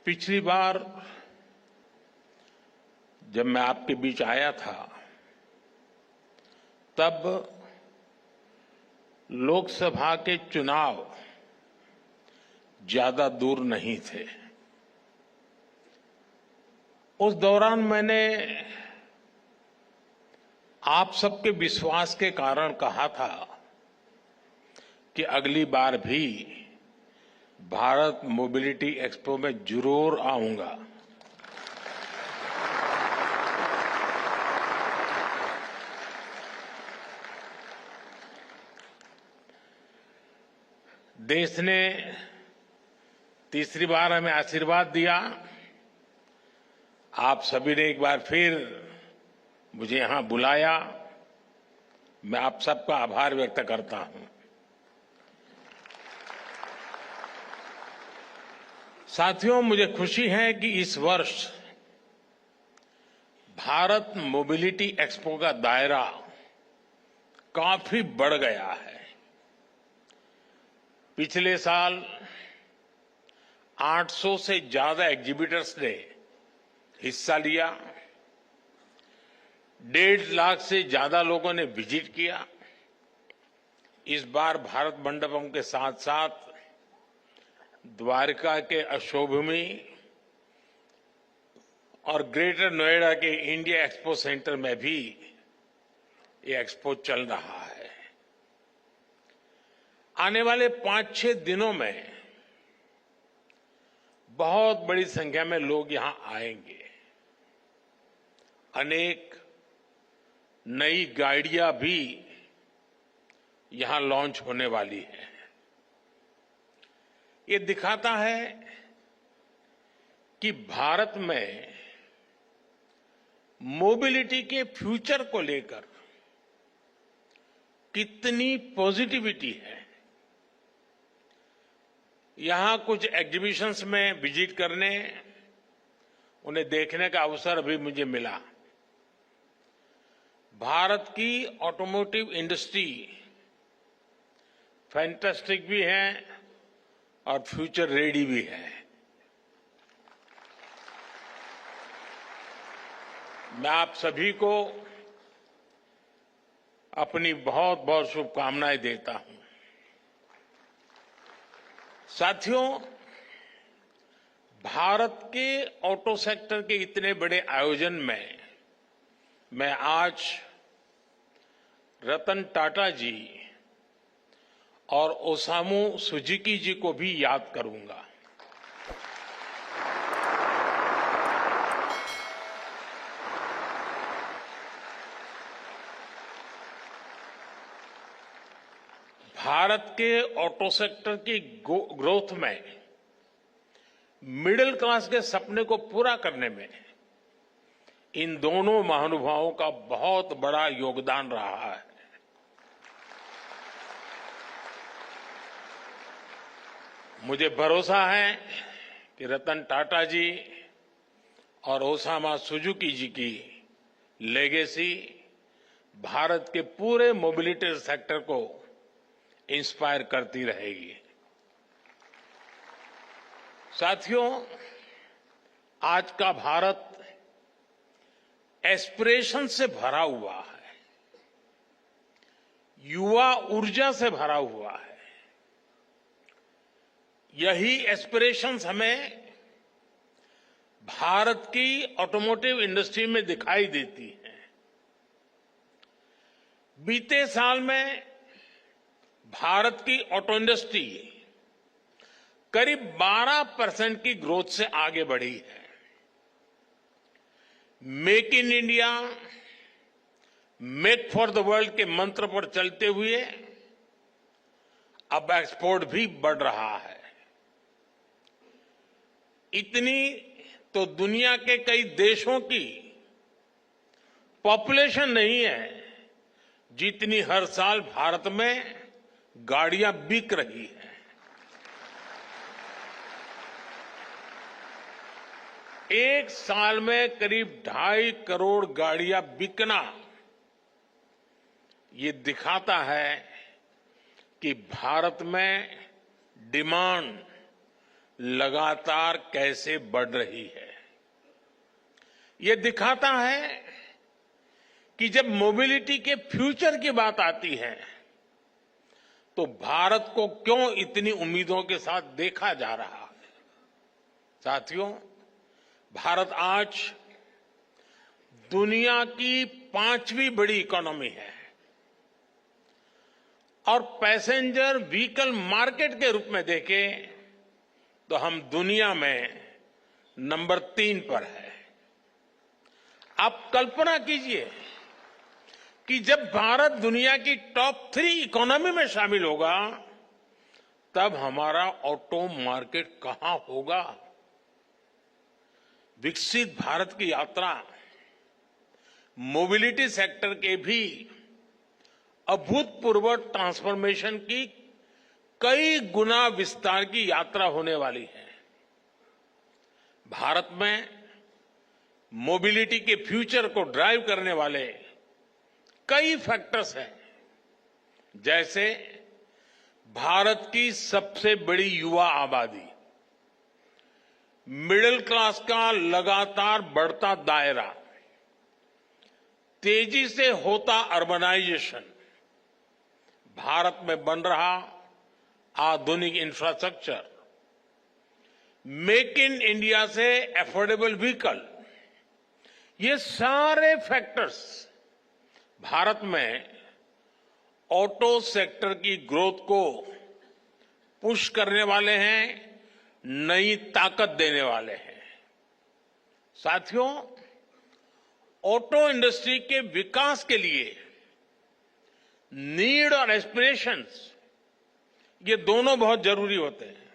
पिछली बार जब मैं आपके बीच आया था तब लोकसभा के चुनाव ज्यादा दूर नहीं थे। उस दौरान मैंने आप सबके विश्वास के कारण कहा था कि अगली बार भी भारत मोबिलिटी एक्सपो में जरूर आऊंगा। देश ने तीसरी बार हमें आशीर्वाद दिया। आप सभी ने एक बार फिर मुझे यहां बुलाया। मैं आप सबका आभार व्यक्त करता हूं। साथियों, मुझे खुशी है कि इस वर्ष भारत मोबिलिटी एक्सपो का दायरा काफी बढ़ गया है। पिछले साल 800 से ज्यादा एग्जीबिटर्स ने हिस्सा लिया। 1.5 लाख से ज्यादा लोगों ने विजिट किया। इस बार भारत मंडपम के साथ साथ द्वारका के अशोभूमि और ग्रेटर नोएडा के इंडिया एक्सपो सेंटर में भी ये एक्सपो चल रहा है। आने वाले 5-6 दिनों में बहुत बड़ी संख्या में लोग यहां आएंगे। अनेक नई गाड़ियां भी यहां लॉन्च होने वाली है। ये दिखाता है कि भारत में मोबिलिटी के फ्यूचर को लेकर कितनी पॉजिटिविटी है। यहां कुछ एग्जीबिशंस में विजिट करने, उन्हें देखने का अवसर भी मुझे मिला। भारत की ऑटोमोटिव इंडस्ट्री फैंटास्टिक भी है और फ्यूचर रेडी भी है। मैं आप सभी को अपनी बहुत बहुत शुभकामनाएं देता हूं। साथियों, भारत के ऑटो सेक्टर के इतने बड़े आयोजन में मैं आज रतन टाटा जी और ओसामू सुजुकी जी को भी याद करूंगा। भारत के ऑटो सेक्टर की ग्रोथ में मिडिल क्लास के सपने को पूरा करने में इन दोनों महानुभावों का बहुत बड़ा योगदान रहा है। मुझे भरोसा है कि रतन टाटा जी और ओसामा सुजुकी जी की लेगेसी भारत के पूरे मोबिलिटी सेक्टर को इंस्पायर करती रहेगी। साथियों, आज का भारत एस्पिरेशन से भरा हुआ है, युवा ऊर्जा से भरा हुआ है। यही एस्पिरेशंस हमें भारत की ऑटोमोटिव इंडस्ट्री में दिखाई देती हैं। बीते साल में भारत की ऑटो इंडस्ट्री करीब 12% की ग्रोथ से आगे बढ़ी है। Make in India, make for the world के मंत्र पर चलते हुए अब एक्सपोर्ट भी बढ़ रहा है। इतनी तो दुनिया के कई देशों की पॉपुलेशन नहीं है जितनी हर साल भारत में गाड़ियां बिक रही हैं। एक साल में करीब 2.5 करोड़ गाड़ियां बिकना ये दिखाता है कि भारत में डिमांड लगातार कैसे बढ़ रही है। ये दिखाता है कि जब मोबिलिटी के फ्यूचर की बात आती है तो भारत को क्यों इतनी उम्मीदों के साथ देखा जा रहा है। साथियों, भारत आज दुनिया की 5वीं बड़ी इकोनॉमी है और पैसेंजर व्हीकल मार्केट के रूप में देखें तो हम दुनिया में नंबर 3 पर है। आप कल्पना कीजिए कि जब भारत दुनिया की टॉप 3 इकोनॉमी में शामिल होगा तब हमारा ऑटो मार्केट कहां होगा। विकसित भारत की यात्रा मोबिलिटी सेक्टर के भी अभूतपूर्व ट्रांसफॉर्मेशन की कई गुना विस्तार की यात्रा होने वाली है। भारत में मोबिलिटी के फ्यूचर को ड्राइव करने वाले कई फैक्टर्स हैं, जैसे भारत की सबसे बड़ी युवा आबादी, मिडिल क्लास का लगातार बढ़ता दायरा, तेजी से होता अर्बनाइजेशन, भारत में बन रहा आधुनिक इंफ्रास्ट्रक्चर, मेक इन इंडिया से अफोर्डेबल व्हीकल, ये सारे फैक्टर्स भारत में ऑटो सेक्टर की ग्रोथ को पुश करने वाले हैं, नई ताकत देने वाले हैं। साथियों, ऑटो इंडस्ट्री के विकास के लिए नीड और एस्पिरेशंस, ये दोनों बहुत जरूरी होते हैं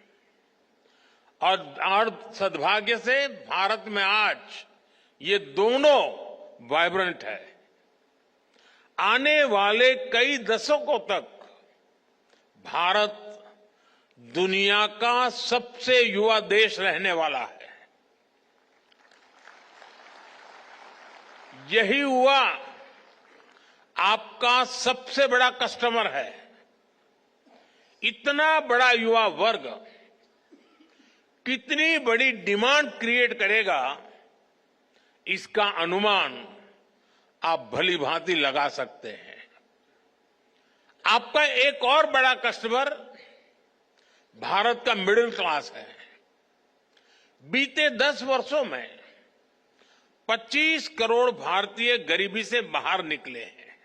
और सद्भाग्य से भारत में आज ये दोनों वाइब्रेंट है। आने वाले कई दशकों तक भारत दुनिया का सबसे युवा देश रहने वाला है। यही युवा आपका सबसे बड़ा कस्टमर है। इतना बड़ा युवा वर्ग कितनी बड़ी डिमांड क्रिएट करेगा, इसका अनुमान आप भली भांति लगा सकते हैं। आपका एक और बड़ा कस्टमर भारत का मिडिल क्लास है। बीते 10 वर्षों में 25 करोड़ भारतीय गरीबी से बाहर निकले हैं।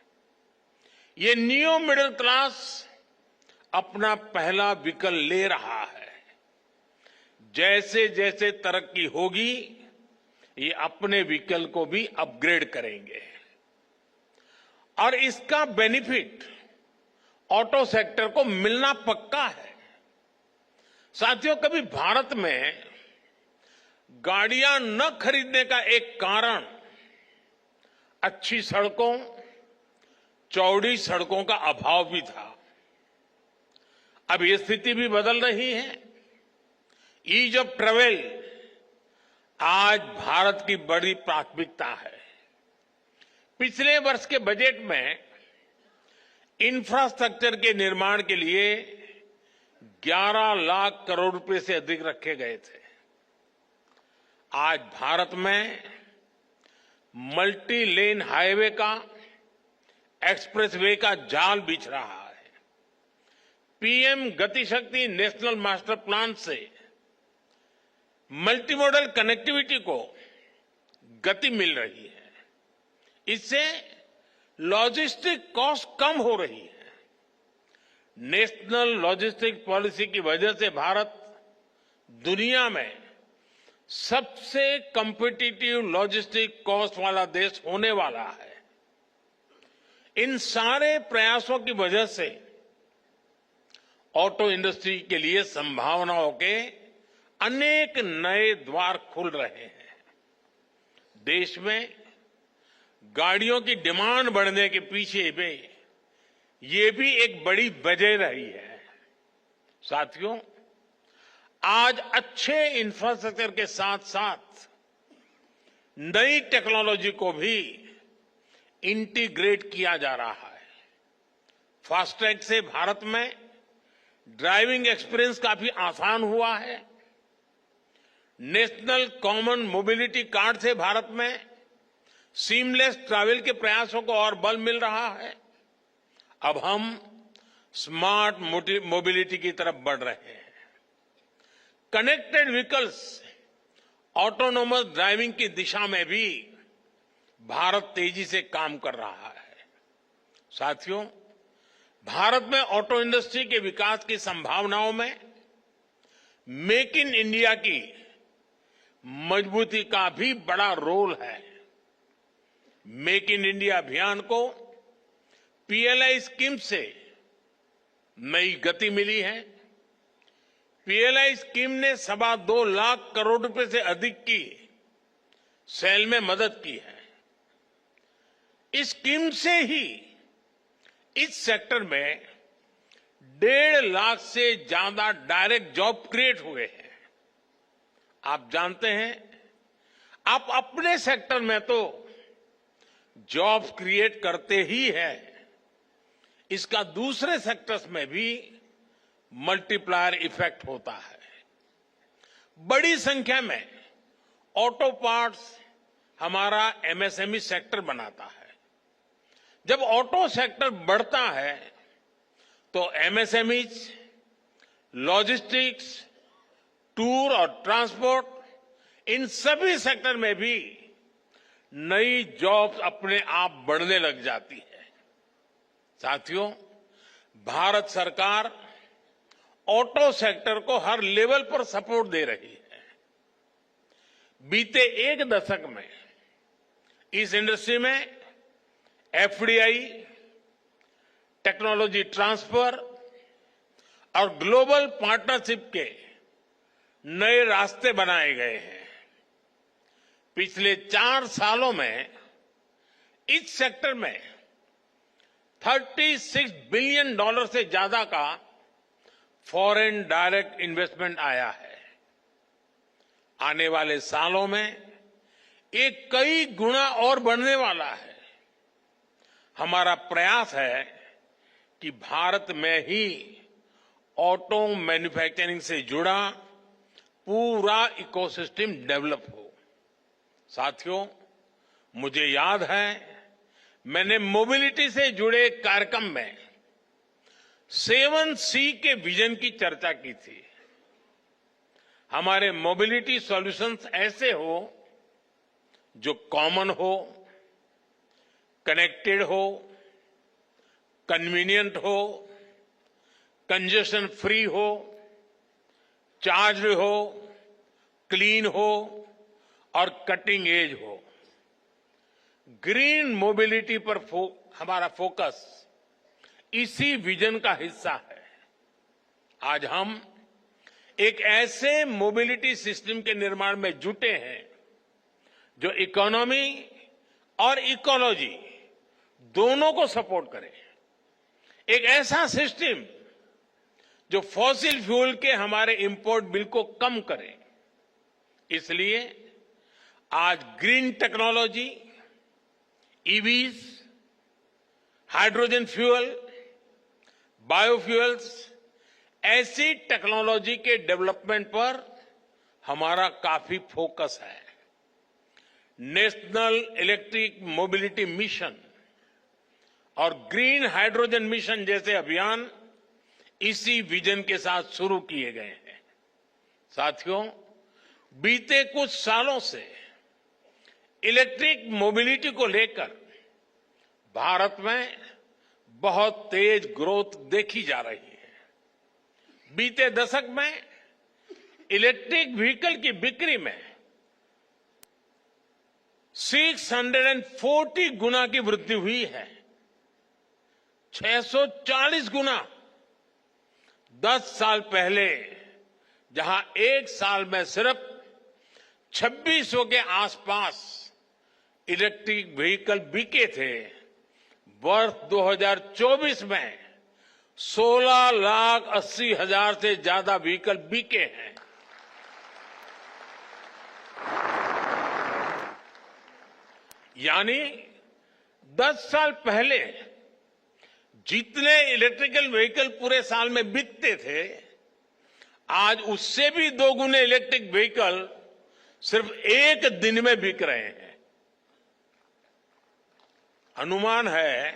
ये नियो मिडिल क्लास अपना पहला व्हीकल ले रहा है। जैसे जैसे तरक्की होगी, ये अपने व्हीकल को भी अपग्रेड करेंगे और इसका बेनिफिट ऑटो सेक्टर को मिलना पक्का है। साथियों, कभी भारत में गाड़ियां न खरीदने का एक कारण अच्छी सड़कों, चौड़ी सड़कों का अभाव भी था। अब ये स्थिति भी बदल रही है। ईज ऑफ ट्रेवल आज भारत की बड़ी प्राथमिकता है। पिछले वर्ष के बजट में इंफ्रास्ट्रक्चर के निर्माण के लिए 11 लाख करोड़ रुपए से अधिक रखे गए थे। आज भारत में मल्टी लेन हाईवे का, एक्सप्रेसवे का जाल बिछ रहा है। पीएम गति शक्ति नेशनल मास्टर प्लान से मल्टीमोडल कनेक्टिविटी को गति मिल रही है। इससे लॉजिस्टिक कॉस्ट कम हो रही है। नेशनल लॉजिस्टिक पॉलिसी की वजह से भारत दुनिया में सबसे कॉम्पिटिटिव लॉजिस्टिक कॉस्ट वाला देश होने वाला है। इन सारे प्रयासों की वजह से ऑटो इंडस्ट्री के लिए संभावनाओं के अनेक नए द्वार खुल रहे हैं। देश में गाड़ियों की डिमांड बढ़ने के पीछे भी ये भी एक बड़ी वजह रही है। साथियों, आज अच्छे इंफ्रास्ट्रक्चर के साथ साथ नई टेक्नोलॉजी को भी इंटीग्रेट किया जा रहा है। फास्टैग से भारत में ड्राइविंग एक्सपीरियंस काफी आसान हुआ है। नेशनल कॉमन मोबिलिटी कार्ड से भारत में सीमलेस ट्रैवल के प्रयासों को और बल मिल रहा है। अब हम स्मार्ट मोबिलिटी की तरफ बढ़ रहे हैं। कनेक्टेड व्हीकल्स, ऑटोनोमस ड्राइविंग की दिशा में भी भारत तेजी से काम कर रहा है। साथियों, भारत में ऑटो इंडस्ट्री के विकास की संभावनाओं में मेक इन इंडिया की मजबूती का भी बड़ा रोल है। मेक इन इंडिया अभियान को पीएलआई स्कीम से नई गति मिली है। पीएलआई स्कीम ने 2.25 लाख करोड़ रुपए से अधिक की सेल में मदद की है। इस स्कीम से ही इस सेक्टर में 1.5 लाख से ज्यादा डायरेक्ट जॉब क्रिएट हुए हैं। आप जानते हैं, आप अपने सेक्टर में तो जॉब्स क्रिएट करते ही हैं, इसका दूसरे सेक्टर्स में भी मल्टीप्लायर इफेक्ट होता है। बड़ी संख्या में ऑटो पार्ट्स हमारा एमएसएमई सेक्टर बनाता है। जब ऑटो सेक्टर बढ़ता है तो एमएसएमईज, लॉजिस्टिक्स, टूर और ट्रांसपोर्ट, इन सभी सेक्टर में भी नई जॉब्स अपने आप बढ़ने लग जाती है। साथियों, भारत सरकार ऑटो सेक्टर को हर लेवल पर सपोर्ट दे रही है। बीते 1 दशक में इस इंडस्ट्री में एफडीआई, टेक्नोलॉजी ट्रांसफर और ग्लोबल पार्टनरशिप के नए रास्ते बनाए गए हैं। पिछले 4 सालों में इस सेक्टर में $36 बिलियन से ज्यादा का फॉरेन डायरेक्ट इन्वेस्टमेंट आया है। आने वाले सालों में ये कई गुना और बढ़ने वाला है। हमारा प्रयास है कि भारत में ही ऑटो मैन्युफैक्चरिंग से जुड़ा पूरा इकोसिस्टम डेवलप हो। साथियों, मुझे याद है, मैंने मोबिलिटी से जुड़े कार्यक्रम में 7C के विजन की चर्चा की थी। हमारे मोबिलिटी सॉल्यूशंस ऐसे हो जो कॉमन हो, कनेक्टेड हो, कन्वीनियंट हो, कंजेशन फ्री हो, चार्ज हो, क्लीन हो और कटिंग एज हो। ग्रीन मोबिलिटी पर हमारा फोकस इसी विजन का हिस्सा है। आज हम एक ऐसे मोबिलिटी सिस्टम के निर्माण में जुटे हैं जो इकोनॉमी और इकोलॉजी दोनों को सपोर्ट करे। एक ऐसा सिस्टम जो फॉसिल फ्यूल के हमारे इंपोर्ट बिल को कम करे। इसलिए आज green technology, EVs, hydrogen fuel, biofuels, ऐसी टेक्नोलॉजी के डेवलपमेंट पर हमारा काफी फोकस है। नेशनल इलेक्ट्रिक मोबिलिटी मिशन और ग्रीन हाइड्रोजन मिशन जैसे अभियान इसी विजन के साथ शुरू किए गए हैं। साथियों, बीते कुछ सालों से इलेक्ट्रिक मोबिलिटी को लेकर भारत में बहुत तेज ग्रोथ देखी जा रही है। बीते दशक में इलेक्ट्रिक व्हीकल की बिक्री में 640 गुना की वृद्धि हुई है। 640 गुना। 10 साल पहले जहां एक साल में सिर्फ 2600 के आसपास इलेक्ट्रिक व्हीकल बिके थे, वर्ष 2024 में 16,80,000 से ज्यादा व्हीकल बिके हैं। यानी 10 साल पहले जितने इलेक्ट्रिकल व्हीकल पूरे साल में बिकते थे, आज उससे भी 2 गुने इलेक्ट्रिक व्हीकल सिर्फ एक दिन में बिक रहे हैं। अनुमान है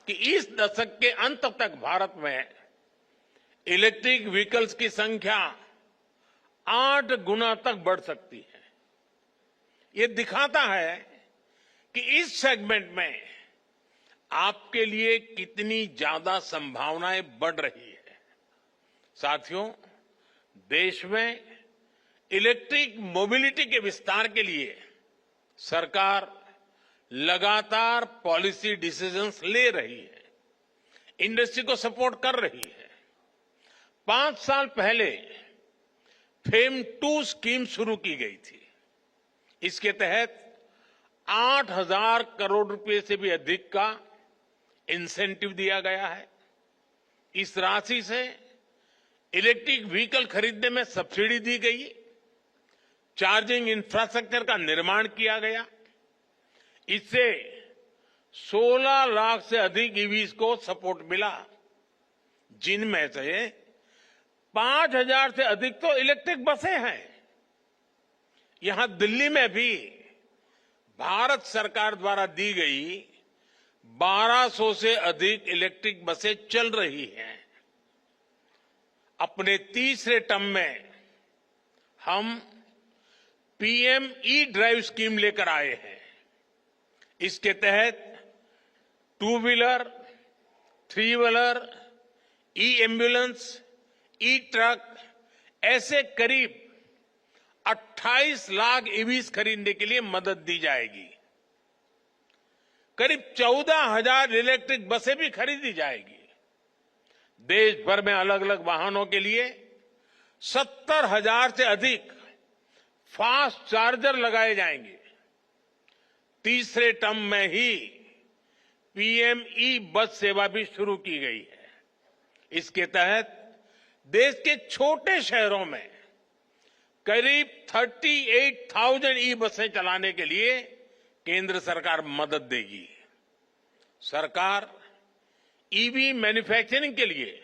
कि इस दशक के अंत तक भारत में इलेक्ट्रिक व्हीकल्स की संख्या 8 गुना तक बढ़ सकती है। ये दिखाता है कि इस सेगमेंट में आपके लिए कितनी ज्यादा संभावनाएं बढ़ रही है। साथियों, देश में इलेक्ट्रिक मोबिलिटी के विस्तार के लिए सरकार लगातार पॉलिसी डिसीजंस ले रही है, इंडस्ट्री को सपोर्ट कर रही है। 5 साल पहले फेम 2 स्कीम शुरू की गई थी। इसके तहत 8,000 करोड़ रुपए से भी अधिक का इंसेंटिव दिया गया है। इस राशि से इलेक्ट्रिक व्हीकल खरीदने में सब्सिडी दी गई, चार्जिंग इंफ्रास्ट्रक्चर का निर्माण किया गया। इससे 16 लाख से अधिक ईवीज को सपोर्ट मिला, जिनमें से 5,000 से अधिक तो इलेक्ट्रिक बसें हैं। यहां दिल्ली में भी भारत सरकार द्वारा दी गई 1200 से अधिक इलेक्ट्रिक बसें चल रही हैं। अपने तीसरे टर्म में हम पीएम ई ड्राइव स्कीम लेकर आए हैं। इसके तहत 2 व्हीलर, 3 व्हीलर, ई एम्बुलेंस, ई ट्रक ऐसे करीब 28 लाख ईवीज खरीदने के लिए मदद दी जाएगी। करीब 14,000 इलेक्ट्रिक बसें भी खरीदी जाएगी। देश भर में अलग अलग वाहनों के लिए 70,000 से अधिक फास्ट चार्जर लगाए जाएंगे। तीसरे टर्म में ही पीएम ई बस सेवा भी शुरू की गई है। इसके तहत देश के छोटे शहरों में करीब 38,000 ई बसें चलाने के लिए केंद्र सरकार मदद देगी। सरकार ईवी मैन्युफैक्चरिंग के लिए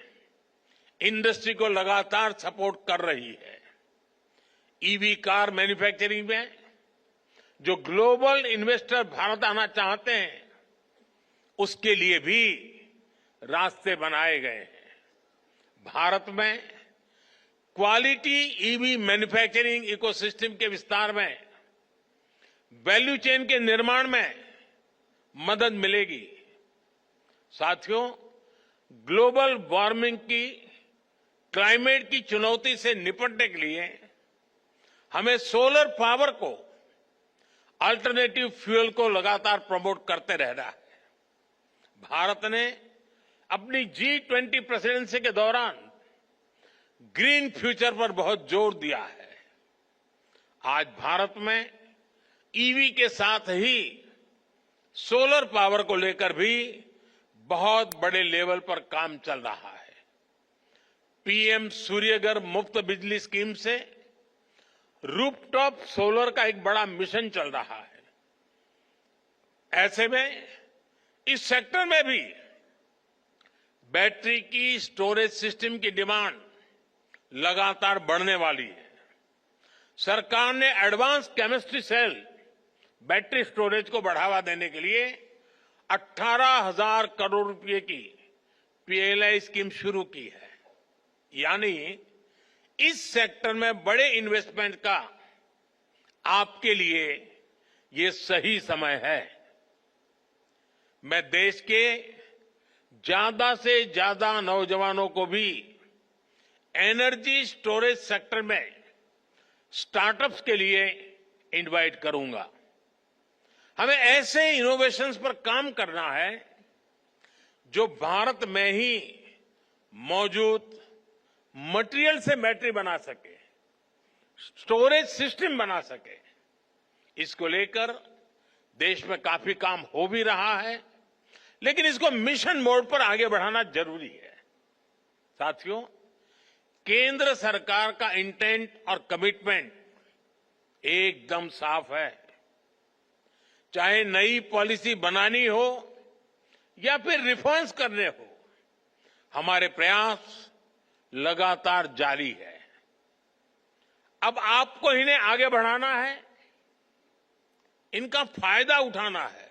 इंडस्ट्री को लगातार सपोर्ट कर रही है। ईवी कार मैन्युफैक्चरिंग में जो ग्लोबल इन्वेस्टर भारत आना चाहते हैं, उसके लिए भी रास्ते बनाए गए हैं। भारत में क्वालिटी ईवी मैन्युफैक्चरिंग इकोसिस्टम के विस्तार में, वैल्यू चेन के निर्माण में मदद मिलेगी। साथियों, ग्लोबल वार्मिंग की, क्लाइमेट की चुनौती से निपटने के लिए हमें सोलर पावर को, अल्टरनेटिव फ्यूल को लगातार प्रमोट करते रहना है। भारत ने अपनी G20 प्रेसिडेंसी के दौरान ग्रीन फ्यूचर पर बहुत जोर दिया है। आज भारत में ईवी के साथ ही सोलर पावर को लेकर भी बहुत बड़े लेवल पर काम चल रहा है। पीएम सूर्यघर मुफ्त बिजली स्कीम से रूफटॉप सोलर का एक बड़ा मिशन चल रहा है। ऐसे में इस सेक्टर में भी बैटरी की स्टोरेज सिस्टम की डिमांड लगातार बढ़ने वाली है। सरकार ने advance chemistry cell battery storage को बढ़ावा देने के लिए 18,000 करोड़ रुपए की पीएलआई स्कीम शुरू की है। यानी इस सेक्टर में बड़े इन्वेस्टमेंट का आपके लिए ये सही समय है। मैं देश के ज्यादा से ज्यादा नौजवानों को भी एनर्जी स्टोरेज सेक्टर में स्टार्टअप्स के लिए इनवाइट करूंगा। हमें ऐसे इनोवेशंस पर काम करना है जो भारत में ही मौजूद मटेरियल से बैटरी बना सके, स्टोरेज सिस्टम बना सके। इसको लेकर देश में काफी काम हो भी रहा है, लेकिन इसको मिशन मोड पर आगे बढ़ाना जरूरी है। साथियों, केंद्र सरकार का इंटेंट और कमिटमेंट एकदम साफ है। चाहे नई पॉलिसी बनानी हो या फिर रिफॉर्म्स करने हो, हमारे प्रयास लगातार जारी है। अब आपको इन्हें आगे बढ़ाना है, इनका फायदा उठाना है।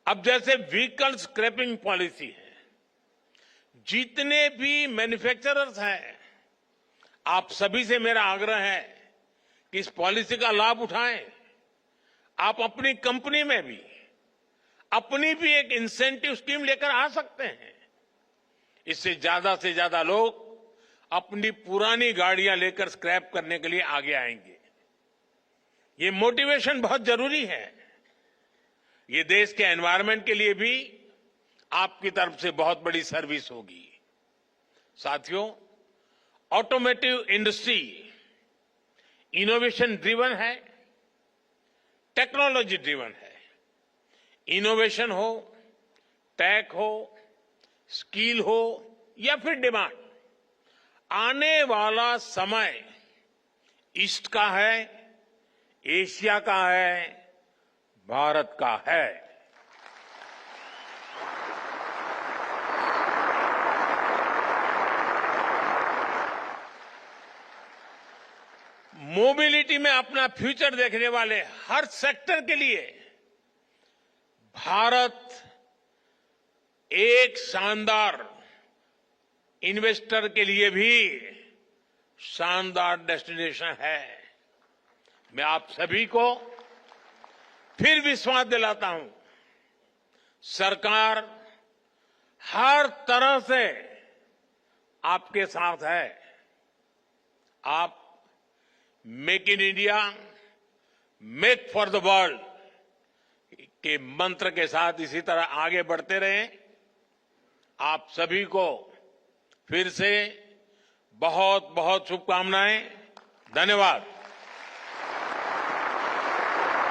अब जैसे व्हीकल स्क्रैपिंग पॉलिसी है, जितने भी मैन्युफैक्चरर्स हैं, आप सभी से मेरा आग्रह है कि इस पॉलिसी का लाभ उठाएं। आप अपनी कंपनी में भी अपनी भी एक इंसेंटिव स्कीम लेकर आ सकते हैं। इससे ज्यादा लोग अपनी पुरानी गाड़ियां लेकर स्क्रैप करने के लिए आगे आएंगे। ये मोटिवेशन बहुत जरूरी है। ये देश के एनवायरनमेंट के लिए भी आपकी तरफ से बहुत बड़ी सर्विस होगी। साथियों, ऑटोमोटिव इंडस्ट्री इनोवेशन ड्रिवन है, टेक्नोलॉजी ड्रिवन है। इनोवेशन हो, टेक हो, स्किल हो या फिर डिमांड, आने वाला समय ईस्ट का है, एशिया का है, भारत का है। मोबिलिटी में अपना फ्यूचर देखने वाले हर सेक्टर के लिए भारत एक शानदार इन्वेस्टर के लिए भी शानदार डेस्टिनेशन है। मैं आप सभी को फिर विश्वास दिलाता हूं, सरकार हर तरह से आपके साथ है। आप make in India, make for the world के मंत्र के साथ इसी तरह आगे बढ़ते रहें। आप सभी को फिर से बहुत बहुत शुभकामनाएं। धन्यवाद।